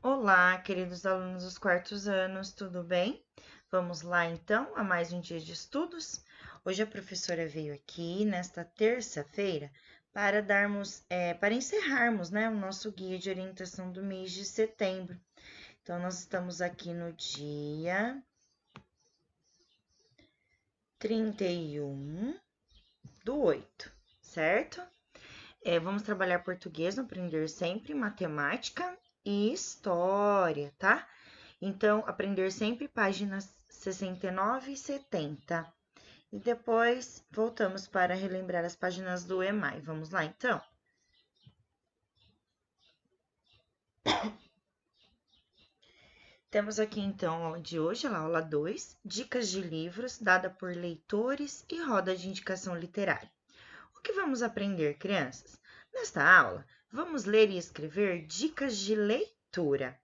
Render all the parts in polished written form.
Olá, queridos alunos dos quartos anos, tudo bem? Vamos lá então a mais um dia de estudos. Hoje a professora veio aqui nesta terça-feira para encerrarmos, né, o nosso guia de orientação do mês de setembro. Então, nós estamos aqui no dia 31/8, certo? Vamos trabalhar português no Aprender Sempre, matemática e história, tá? Então, aprender sempre páginas 69 e 70. E depois voltamos para relembrar as páginas do EMAI. Vamos lá, então? Temos aqui, então, a aula de hoje, a aula 2, dicas de livros, dada por leitores e roda de indicação literária. O que vamos aprender, crianças? Nesta aula, vamos ler e escrever dicas de leitura.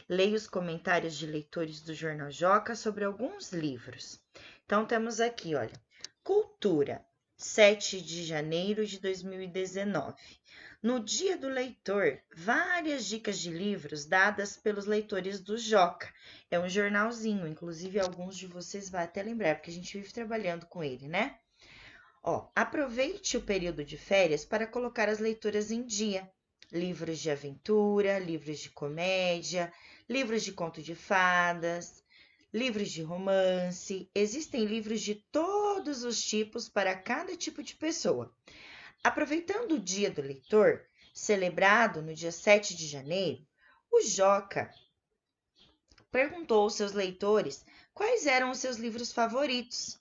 Leia os comentários de leitores do Jornal Joca sobre alguns livros. Então, temos aqui, olha, Cultura, 7 de janeiro de 2019. No Dia do Leitor, várias dicas de livros dadas pelos leitores do Joca. É um jornalzinho, inclusive alguns de vocês vão até lembrar, porque a gente vive trabalhando com ele, né? Aproveite o período de férias para colocar as leituras em dia. Livros de aventura, livros de comédia, livros de conto de fadas, livros de romance. Existem livros de todos os tipos para cada tipo de pessoa. Aproveitando o Dia do Leitor, celebrado no dia 7 de janeiro, o Joca perguntou aos seus leitores quais eram os seus livros favoritos.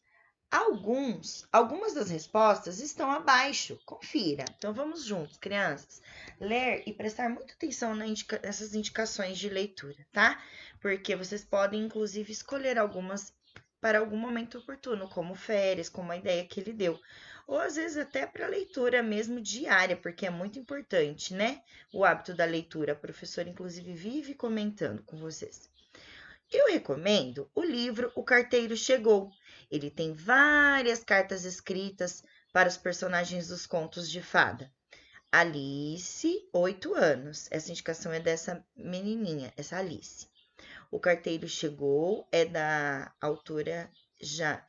Algumas das respostas estão abaixo. Confira. Então vamos juntos, crianças, ler e prestar muita atenção nessas indicações de leitura, tá? Porque vocês podem, inclusive, escolher algumas para algum momento oportuno, como férias, como a ideia que ele deu. Ou às vezes até para leitura mesmo diária, porque é muito importante, né? O hábito da leitura. A professora, inclusive, vive comentando com vocês. Eu recomendo o livro O Carteiro Chegou. Ele tem várias cartas escritas para os personagens dos contos de fada. Alice, 8 anos. Essa indicação é dessa menininha, essa Alice. O Carteiro Chegou é da autora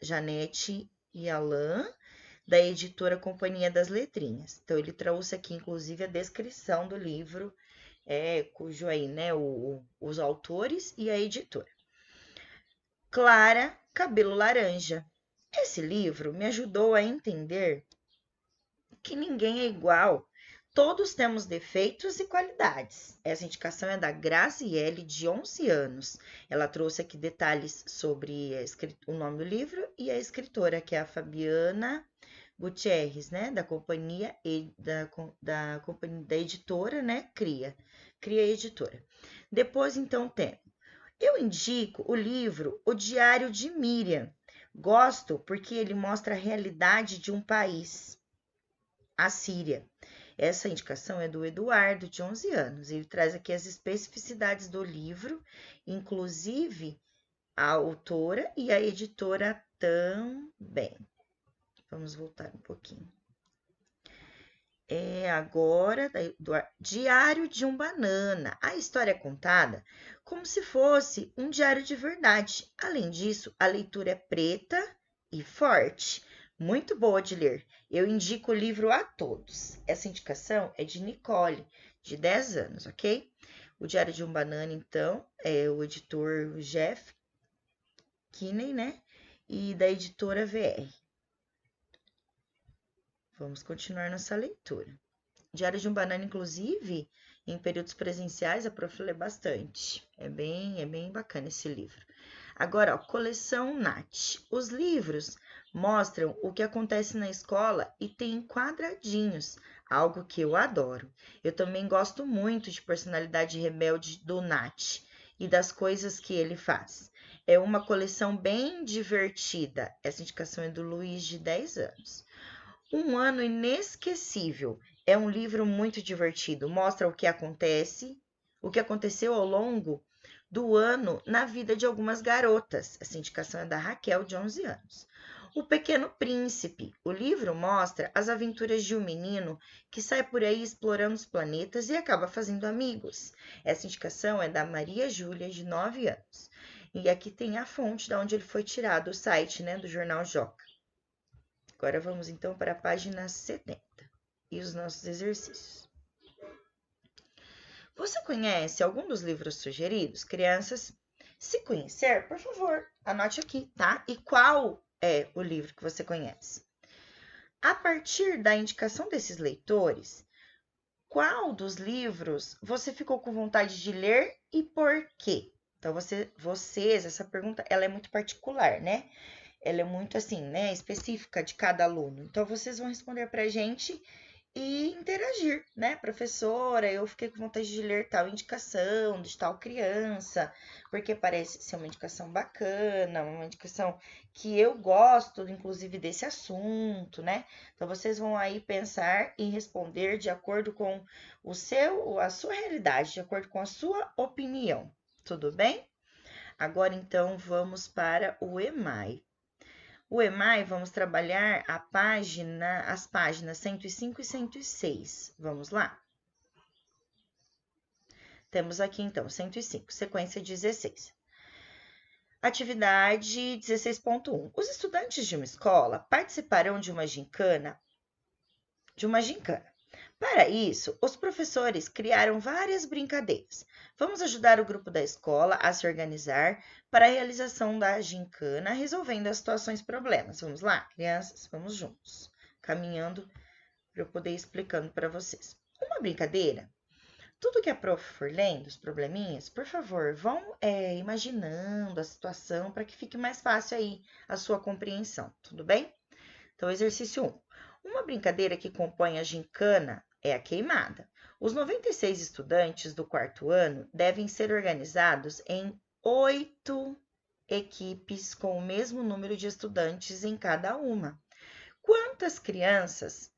Janete Yalan, da editora Companhia das Letrinhas. Então, ele trouxe aqui, inclusive, a descrição do livro, cujo aí, né, os autores e a editora. Clara, Cabelo Laranja. Esse livro me ajudou a entender que ninguém é igual. Todos temos defeitos e qualidades. Essa indicação é da Graziele, de 11 anos. Ela trouxe aqui detalhes sobre o nome do livro e a escritora, que é a Fabiana Gutierrez, né? Da companhia da editora, né? Cria Editora. Depois, então, tem eu indico o livro O Diário de Miriam. Gosto porque ele mostra a realidade de um país, a Síria. Essa indicação é do Eduardo, de 11 anos. Ele traz aqui as especificidades do livro, inclusive a autora e a editora também. Vamos voltar um pouquinho. Agora, do Diário de um Banana. A história é contada como se fosse um diário de verdade. Além disso, a leitura é preta e forte, muito boa de ler. Eu indico o livro a todos. Essa indicação é de Nicole, de 10 anos, ok? O Diário de um Banana, então, é o editor Jeff Kinney, né? E da editora VR. Vamos continuar nossa leitura. Diário de um Banana, inclusive, em períodos presenciais, a prof lê bastante. É bem bacana esse livro. Agora, coleção Nath. Os livros mostram o que acontece na escola e tem quadradinhos, algo que eu adoro. Eu também gosto muito de Personalidade Rebelde do Nath e das coisas que ele faz. É uma coleção bem divertida. Essa indicação é do Luiz, de 10 anos. Um Ano Inesquecível é um livro muito divertido. Mostra o que aconteceu ao longo do ano na vida de algumas garotas. Essa indicação é da Raquel, de 11 anos. O Pequeno Príncipe. O livro mostra as aventuras de um menino que sai por aí explorando os planetas e acaba fazendo amigos. Essa indicação é da Maria Júlia, de 9 anos. E aqui tem a fonte de onde ele foi tirado, o site, né, do Jornal Joca. Agora vamos então para a página 70 e os nossos exercícios. Você conhece algum dos livros sugeridos? Crianças, se conhecer, por favor, anote aqui, tá? E qual é o livro que você conhece? A partir da indicação desses leitores, qual dos livros você ficou com vontade de ler e por quê? Então, vocês, essa pergunta, ela é muito particular, né? Ela é muito assim, né, específica de cada aluno. Então, vocês vão responder para a gente e interagir, né? Professora, eu fiquei com vontade de ler tal indicação, de tal criança, porque parece ser uma indicação bacana, uma indicação que eu gosto, inclusive, desse assunto, né? Então, vocês vão aí pensar e responder de acordo com a sua realidade, de acordo com a sua opinião, tudo bem? Agora, então, vamos para o EMAI. O EMAI, vamos trabalhar as páginas 105 e 106. Vamos lá? Temos aqui, então, 105, sequência 16. Atividade 16.1. Os estudantes de uma escola participarão de uma gincana. Para isso, os professores criaram várias brincadeiras. Vamos ajudar o grupo da escola a se organizar para a realização da gincana, resolvendo as situações e problemas. Vamos lá, crianças? Vamos juntos, caminhando para eu poder ir explicando para vocês. Uma brincadeira. Tudo que a prof for lendo, os probleminhas, por favor, vão imaginando a situação para que fique mais fácil aí a sua compreensão, tudo bem? Então, exercício 1. Uma brincadeira que compõe a gincana é a queimada. Os 96 estudantes do quarto ano devem ser organizados em 8 equipes com o mesmo número de estudantes em cada uma. Quantas crianças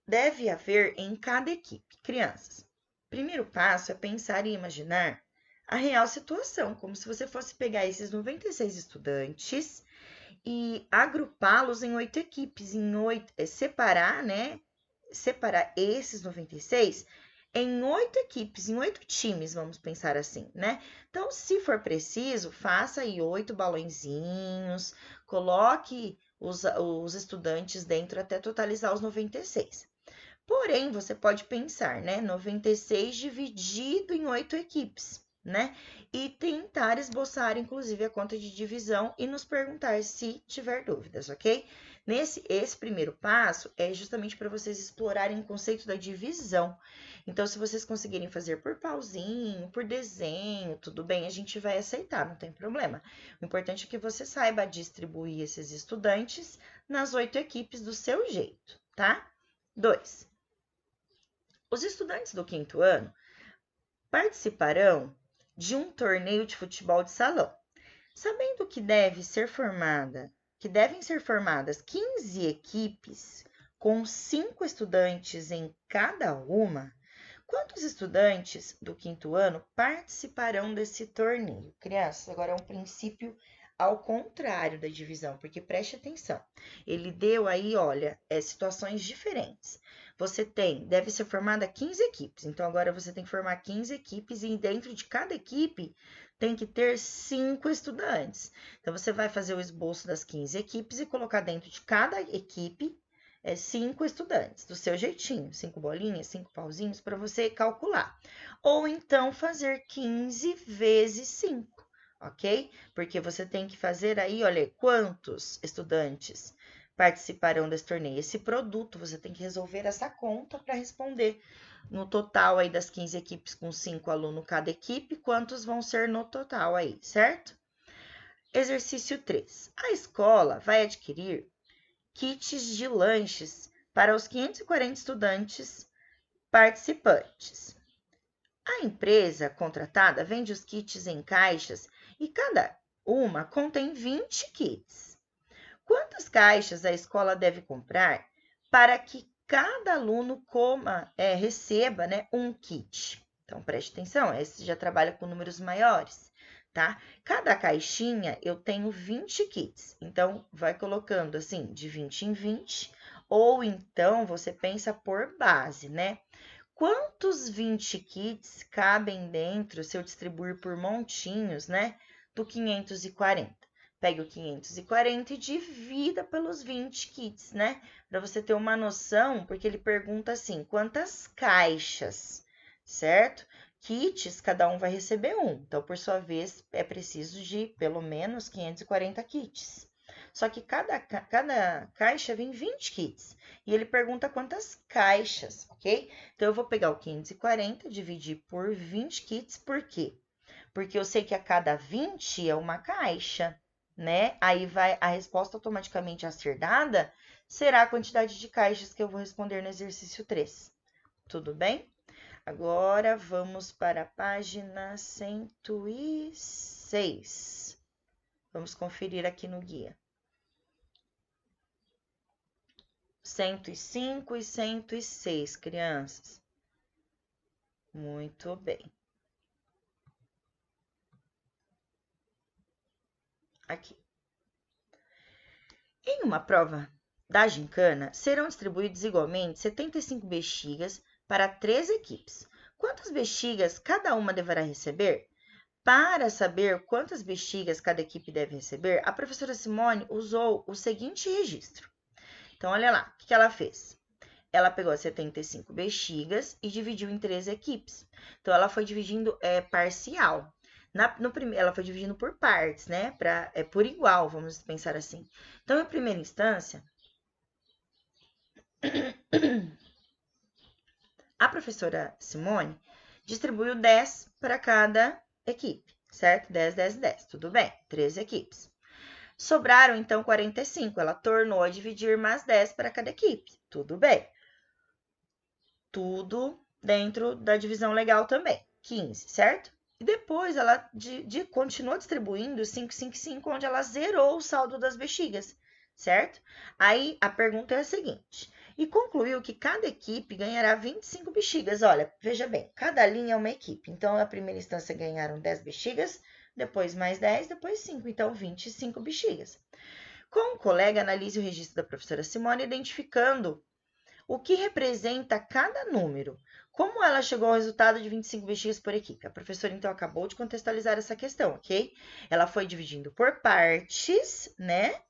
deve haver em cada equipe? Crianças, primeiro passo é pensar e imaginar a real situação, como se você fosse pegar esses 96 estudantes e agrupá-los em 8 equipes, separar, né? Separar esses 96 em 8 equipes, em 8 times, vamos pensar assim, né? Então, se for preciso, faça aí 8 balõezinhos, coloque os estudantes dentro até totalizar os 96. Porém, você pode pensar, né? 96 dividido em 8 equipes, né? E tentar esboçar, inclusive, a conta de divisão e nos perguntar se tiver dúvidas, ok? Esse primeiro passo é justamente para vocês explorarem o conceito da divisão. Então, se vocês conseguirem fazer por pauzinho, por desenho, tudo bem, a gente vai aceitar, não tem problema. O importante é que você saiba distribuir esses estudantes nas 8 equipes do seu jeito, tá? 2. Os estudantes do quinto ano participarão de um torneio de futebol de salão. Sabendo que devem ser formadas 15 equipes com 5 estudantes em cada uma, quantos estudantes do quinto ano participarão desse torneio? Crianças, agora é um princípio ao contrário da divisão, porque preste atenção. Ele deu aí, olha, situações diferentes. Deve ser formada 15 equipes. Então, agora você tem que formar 15 equipes e dentro de cada equipe tem que ter 5 estudantes. Então, você vai fazer o esboço das 15 equipes e colocar dentro de cada equipe 5 estudantes, do seu jeitinho, 5 bolinhas, 5 pauzinhos, para você calcular. Ou então, fazer 15 vezes 5, ok? Porque você tem que fazer aí, olha, quantos estudantes participarão desse torneio. Esse produto, você tem que resolver essa conta para responder no total aí das 15 equipes com 5 alunos cada equipe, quantos vão ser no total aí, certo? Exercício 3. A escola vai adquirir kits de lanches para os 540 estudantes participantes. A empresa contratada vende os kits em caixas e cada uma contém 20 kits. Quantas caixas a escola deve comprar para que cada aluno receba, né, um kit? Então, preste atenção, esse já trabalha com números maiores, tá? Cada caixinha eu tenho 20 kits, então vai colocando assim, de 20 em 20, ou então você pensa por base, né? Quantos 20 kits cabem dentro, se eu distribuir por montinhos, né, do 540? Pegue o 540 e divida pelos 20 kits, né? Para você ter uma noção, porque ele pergunta assim, quantas caixas, certo? Kits, cada um vai receber um. Então, por sua vez, é preciso de pelo menos 540 kits. Só que cada caixa vem 20 kits. E ele pergunta quantas caixas, ok? Então, eu vou pegar o 540, dividir por 20 kits, por quê? Porque eu sei que a cada 20 é uma caixa, né? Aí vai a resposta automaticamente a ser dada será a quantidade de caixas que eu vou responder no exercício 3. Tudo bem? Agora vamos para a página 106. Vamos conferir aqui no guia. 105 e 106, crianças. Muito bem. Aqui. Em uma prova da gincana, serão distribuídos igualmente 75 bexigas para 3 equipes. Quantas bexigas cada uma deverá receber? Para saber quantas bexigas cada equipe deve receber, a professora Simone usou o seguinte registro. Então, olha lá, o que ela fez? Ela pegou 75 bexigas e dividiu em 3 equipes. Então, ela foi dividindo parcial. Ela foi dividindo por partes, né? Por igual, vamos pensar assim. Então, em primeira instância, a professora Simone distribuiu 10 para cada equipe, certo? 10, 10, 10. Tudo bem, 3 equipes. Sobraram, então, 45. Ela tornou a dividir mais 10 para cada equipe. Tudo bem. Tudo dentro da divisão legal também. 15, certo? E depois ela continuou distribuindo 5, 5, 5, onde ela zerou o saldo das bexigas, certo? Aí a pergunta é a seguinte: e concluiu que cada equipe ganhará 25 bexigas. Olha, veja bem, cada linha é uma equipe. Então, na primeira instância ganharam 10 bexigas, depois mais 10, depois 5. Então, 25 bexigas. Com o colega, analise o registro da professora Simone, identificando o que representa cada número. Como ela chegou ao resultado de 25 bexigas por equipe? A professora, então, acabou de contextualizar essa questão, ok? Ela foi dividindo por partes, né?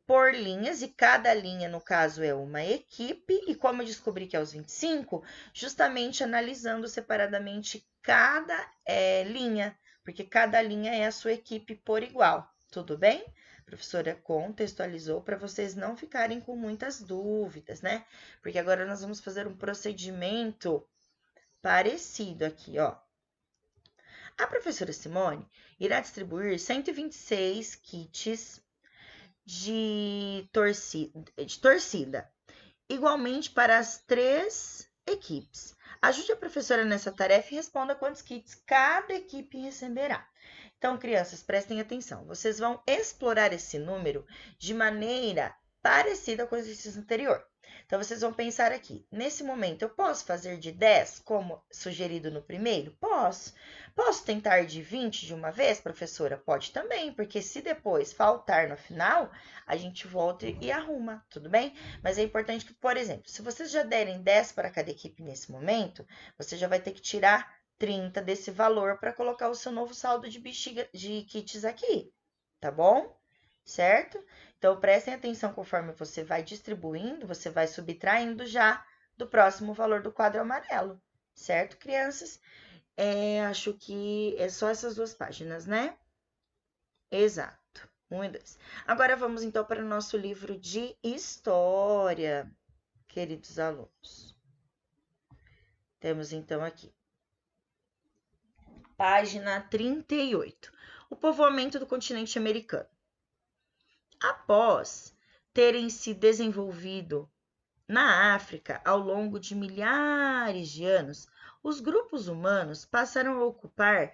Por linhas, e cada linha, no caso, é uma equipe. E como eu descobri que é os 25, justamente analisando separadamente cada linha, porque cada linha é a sua equipe por igual, tudo bem? A professora contextualizou para vocês não ficarem com muitas dúvidas, né? Porque agora nós vamos fazer um procedimento parecido aqui, ó. A professora Simone irá distribuir 126 kits de torcida, igualmente para as 3 equipes. Ajude a professora nessa tarefa e responda quantos kits cada equipe receberá. Então, crianças, prestem atenção. Vocês vão explorar esse número de maneira parecida com o exercício anterior. Então, vocês vão pensar aqui, nesse momento, eu posso fazer de 10, como sugerido no primeiro? Posso. Posso tentar de 20 de uma vez, professora? Pode também, porque se depois faltar no final, a gente volta e arruma, tudo bem? Mas é importante que, por exemplo, se vocês já derem 10 para cada equipe nesse momento, você já vai ter que tirar 30 desse valor para colocar o seu novo saldo de kits aqui, tá bom? Certo? Então, prestem atenção conforme você vai distribuindo, você vai subtraindo já do próximo valor do quadro amarelo, certo, crianças? Acho que é só essas 2 páginas, né? Exato. 1 e 2. Agora, vamos, então, para o nosso livro de história, queridos alunos. Temos, então, aqui. Página 38. O povoamento do continente americano. Após terem se desenvolvido na África ao longo de milhares de anos, os grupos humanos passaram a ocupar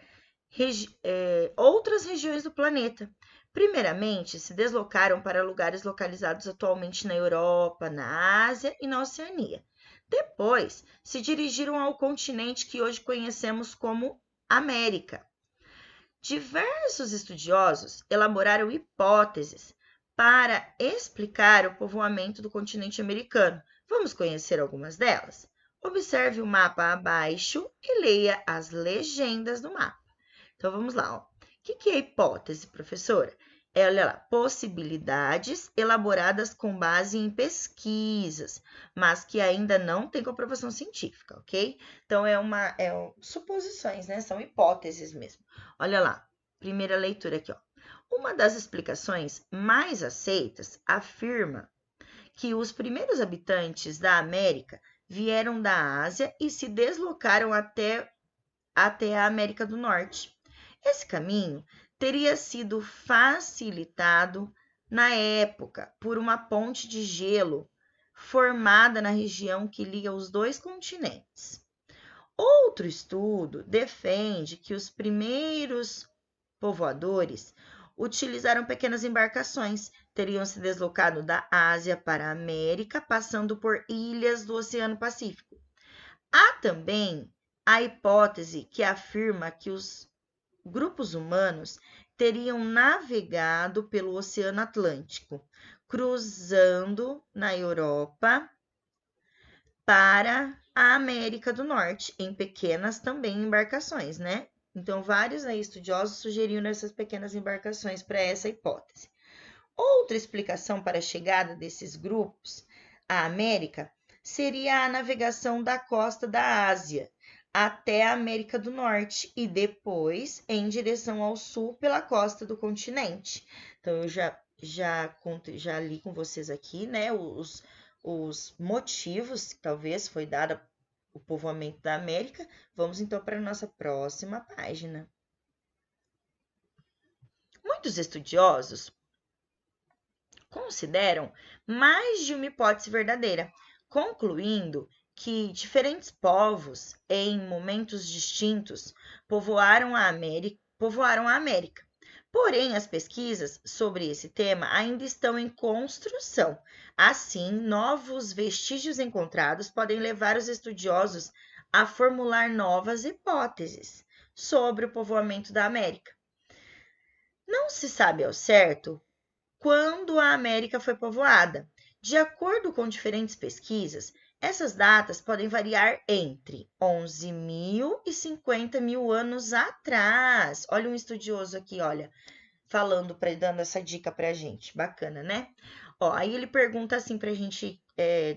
outras regiões do planeta. Primeiramente, se deslocaram para lugares localizados atualmente na Europa, na Ásia e na Oceania. Depois, se dirigiram ao continente que hoje conhecemos como América. Diversos estudiosos elaboraram hipóteses para explicar o povoamento do continente americano. Vamos conhecer algumas delas? Observe o mapa abaixo e leia as legendas do mapa. Então, vamos lá. O que é hipótese, professora? Olha lá, possibilidades elaboradas com base em pesquisas, mas que ainda não tem comprovação científica, ok? Então, suposições, né? São hipóteses mesmo. Olha lá, primeira leitura aqui, ó. Uma das explicações mais aceitas afirma que os primeiros habitantes da América vieram da Ásia e se deslocaram até a América do Norte. Esse caminho teria sido facilitado na época por uma ponte de gelo formada na região que liga os dois continentes. Outro estudo defende que os primeiros povoadores utilizaram pequenas embarcações, teriam se deslocado da Ásia para a América, passando por ilhas do Oceano Pacífico. Há também a hipótese que afirma que os grupos humanos teriam navegado pelo Oceano Atlântico, cruzando na Europa para a América do Norte, em pequenas também embarcações, né? Então, vários estudiosos sugeriram essas pequenas embarcações para essa hipótese. Outra explicação para a chegada desses grupos à América seria a navegação da costa da Ásia até a América do Norte e depois em direção ao sul pela costa do continente. Então, eu já li com vocês aqui, né, os motivos que talvez foi dado o povoamento da América. Vamos então para a nossa próxima página. Muitos estudiosos consideram mais de uma hipótese verdadeira, concluindo que diferentes povos, em momentos distintos, povoaram a América. Porém, as pesquisas sobre esse tema ainda estão em construção. Assim, novos vestígios encontrados podem levar os estudiosos a formular novas hipóteses sobre o povoamento da América. Não se sabe ao certo quando a América foi povoada. De acordo com diferentes pesquisas, essas datas podem variar entre 11.000 e 50.000 anos atrás. Olha um estudioso aqui, olha, dando essa dica pra gente. Bacana, né? Ó, aí ele pergunta assim pra gente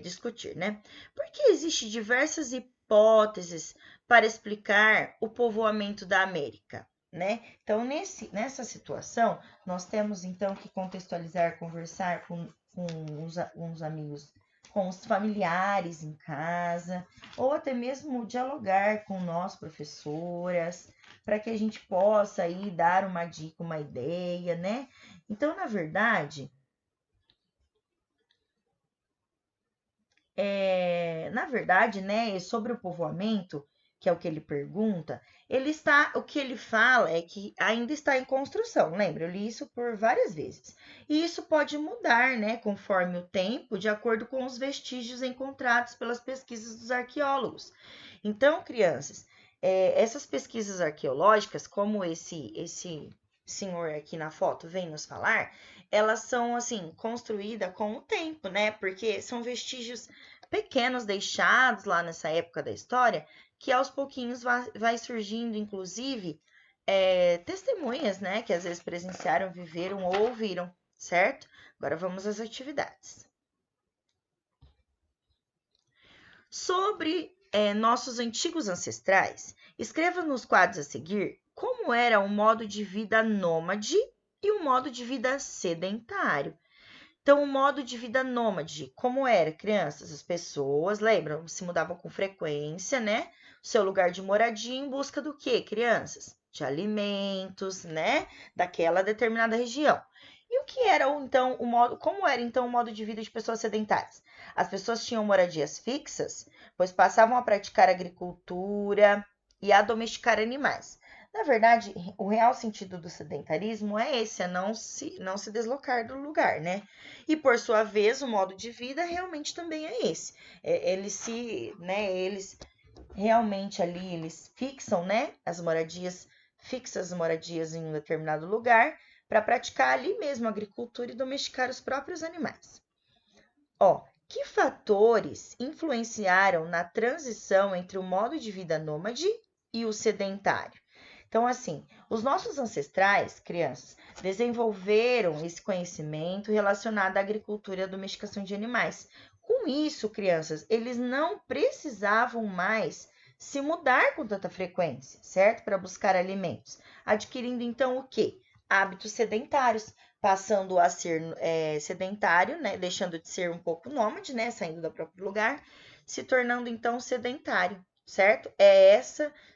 discutir, né? Por que existem diversas hipóteses para explicar o povoamento da América? Né? Então, nessa situação, nós temos então que contextualizar, conversar com uns amigos, com os familiares em casa, ou até mesmo dialogar com nós, professoras, para que a gente possa aí dar uma dica, uma ideia, né? Então, na verdade, né, sobre o povoamento, que é o que ele pergunta, o que ele fala é que ainda está em construção, lembra? Eu li isso por várias vezes. E isso pode mudar, né, conforme o tempo, de acordo com os vestígios encontrados pelas pesquisas dos arqueólogos. Então, crianças, essas pesquisas arqueológicas, como esse senhor aqui na foto vem nos falar, elas são, assim, construídas com o tempo, né? Porque são vestígios pequenos deixados lá nessa época da história, que aos pouquinhos vai surgindo, inclusive, testemunhas, né? Que às vezes presenciaram, viveram ou ouviram, certo? Agora vamos às atividades. Sobre nossos antigos ancestrais, escreva nos quadros a seguir como era o modo de vida nômade e o modo de vida sedentário. Então, o modo de vida nômade, como era, crianças? As pessoas, lembram, se mudavam com frequência, né? O seu lugar de moradia em busca do quê, crianças? De alimentos, né? Daquela determinada região. E o que era, então, como era, então, o modo de vida de pessoas sedentárias? As pessoas tinham moradias fixas, pois passavam a praticar agricultura e a domesticar animais. Na verdade, o real sentido do sedentarismo é esse, é não se deslocar do lugar, né? E por sua vez, o modo de vida realmente também é esse. Eles realmente ali, eles fixam, né, as moradias em um determinado lugar para praticar ali mesmo a agricultura e domesticar os próprios animais. Ó, que fatores influenciaram na transição entre o modo de vida nômade e o sedentário? Então, assim, os nossos ancestrais, crianças, desenvolveram esse conhecimento relacionado à agricultura e à domesticação de animais. Com isso, crianças, eles não precisavam mais se mudar com tanta frequência, certo? Para buscar alimentos, adquirindo então o quê? Hábitos sedentários, passando a ser sedentário, né? Deixando de ser um pouco nômade, né? Saindo do próprio lugar, se tornando então sedentário, certo?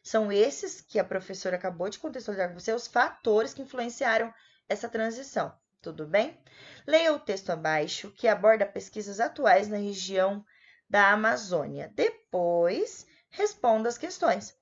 São esses que a professora acabou de contextualizar com você, os fatores que influenciaram essa transição, tudo bem? Leia o texto abaixo, que aborda pesquisas atuais na região da Amazônia. Depois, responda as questões.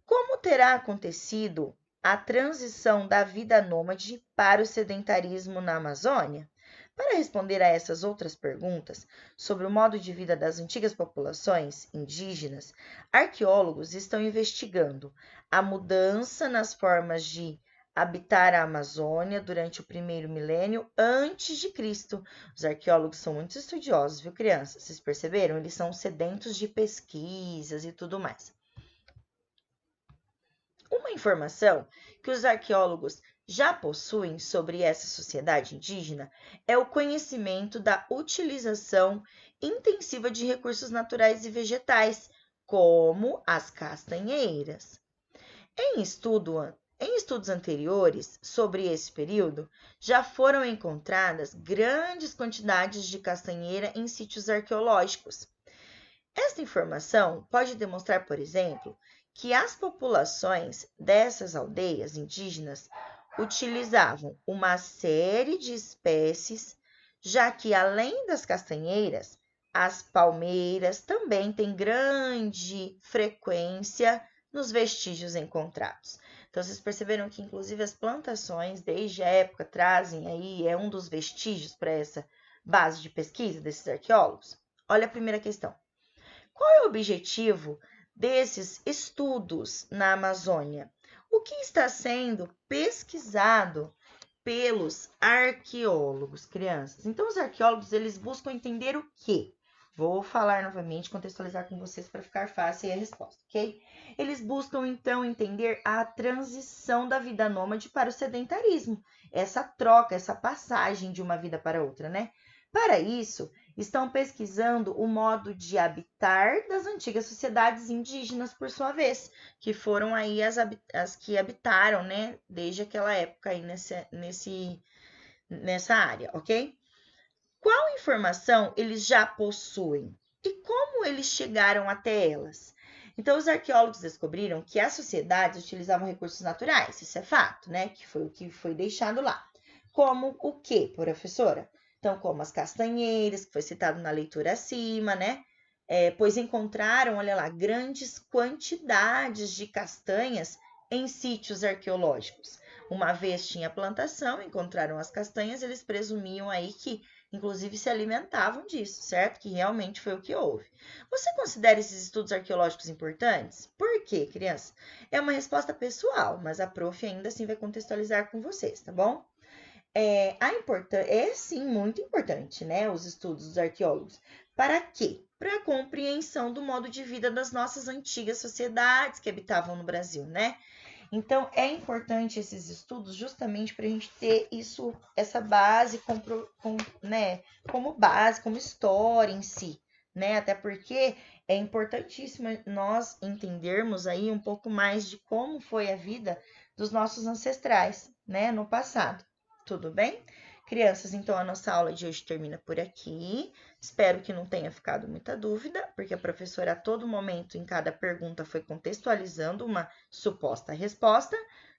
Como terá acontecido a transição da vida nômade para o sedentarismo na Amazônia? Para responder a essas outras perguntas sobre o modo de vida das antigas populações indígenas, arqueólogos estão investigando a mudança nas formas de habitar a Amazônia durante o primeiro milênio antes de Cristo. Os arqueólogos são muito estudiosos, viu, crianças? Vocês perceberam? Eles são sedentos de pesquisas e tudo mais. Uma informação que os arqueólogos já possuem sobre essa sociedade indígena é o conhecimento da utilização intensiva de recursos naturais e vegetais, como as castanheiras. Em estudos anteriores sobre esse período, já foram encontradas grandes quantidades de castanheira em sítios arqueológicos. Esta informação pode demonstrar, por exemplo, que as populações dessas aldeias indígenas utilizavam uma série de espécies, já que além das castanheiras, as palmeiras também têm grande frequência nos vestígios encontrados. Então, vocês perceberam que, inclusive, as plantações, desde a época, trazem aí, é um dos vestígios para essa base de pesquisa desses arqueólogos? Olha a primeira questão. Qual é o objetivo desses estudos na Amazônia? O que está sendo pesquisado pelos arqueólogos, crianças? Então, os arqueólogos, eles buscam entender o quê? Vou falar novamente, contextualizar com vocês para ficar fácil a resposta, ok? Eles buscam, então, entender a transição da vida nômade para o sedentarismo. Essa troca, essa passagem de uma vida para outra, né? Para isso, estão pesquisando o modo de habitar das antigas sociedades indígenas, por sua vez, que foram aí as que habitaram, né, desde aquela época aí nessa área, ok? Qual informação eles já possuem e como eles chegaram até elas? Então, os arqueólogos descobriram que as sociedades utilizavam recursos naturais, isso é fato, né? Que foi o que foi deixado lá. Como o quê, professora? Então, como as castanheiras, que foi citado na leitura acima, né? Pois encontraram, olha lá, grandes quantidades de castanhas em sítios arqueológicos. Uma vez tinha plantação, encontraram as castanhas, eles presumiam aí que inclusive se alimentavam disso, certo? Que realmente foi o que houve. Você considera esses estudos arqueológicos importantes? Por quê, criança? É uma resposta pessoal, mas a prof ainda assim vai contextualizar com vocês, tá bom? É sim muito importante, né? Os estudos dos arqueólogos. Para quê? Para a compreensão do modo de vida das nossas antigas sociedades que habitavam no Brasil, né? Então, é importante esses estudos justamente para a gente ter isso, essa base né, como base, como história em si, né? Até porque é importantíssimo nós entendermos aí um pouco mais de como foi a vida dos nossos ancestrais, né, no passado. Tudo bem? Crianças, então a nossa aula de hoje termina por aqui. Espero que não tenha ficado muita dúvida, porque a professora a todo momento, em cada pergunta, foi contextualizando uma suposta resposta,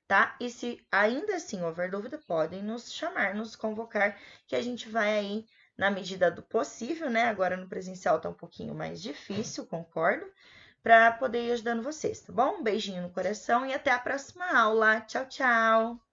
tá? E se ainda assim houver dúvida, podem nos chamar, nos convocar, que a gente vai aí, na medida do possível, né? Agora no presencial tá um pouquinho mais difícil, concordo, para poder ir ajudando vocês, tá bom? Um beijinho no coração e até a próxima aula. Tchau, tchau!